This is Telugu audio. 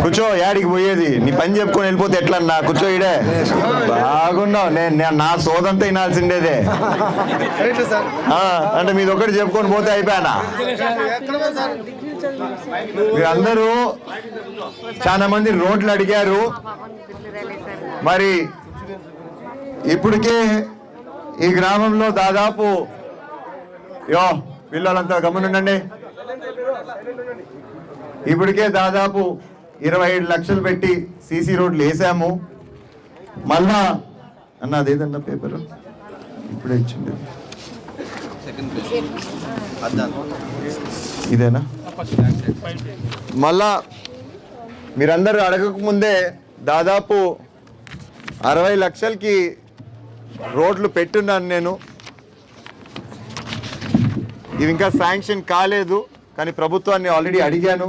కూర్చో, యాడికి పోయేది? నీ పని చెప్పుకొని వెళ్ళిపోతే ఎట్లన్నా? కూర్చో ఇడే. బాగున్నావు. నేను నా సోదంతా వినాల్సిండేదే. అంటే మీది ఒకటి చెప్పుకొని పోతే అయిపోయానా? మీరందరూ చాలా మంది రోడ్లు అడిగారు. మరి ఇప్పటికే ఈ గ్రామంలో దాదాపు పిల్లలంతా గమనుండండి, ఇప్పటికే దాదాపు 27 లక్షలు పెట్టి సీసీ రోడ్లు వేసాము. మళ్ళా అదేదన్నా పేపర్ ఇప్పుడే ఇచ్చింది, ఇదేనా? మళ్ళా మీరందరూ అడగకముందే దాదాపు 60 లక్షలకి రోడ్లు పెట్టున్నాను నేను. ఇవి ఇంకా శాంక్షన్ కాలేదు, కానీ ప్రభుత్వాన్ని ఆల్రెడీ అడిగాను.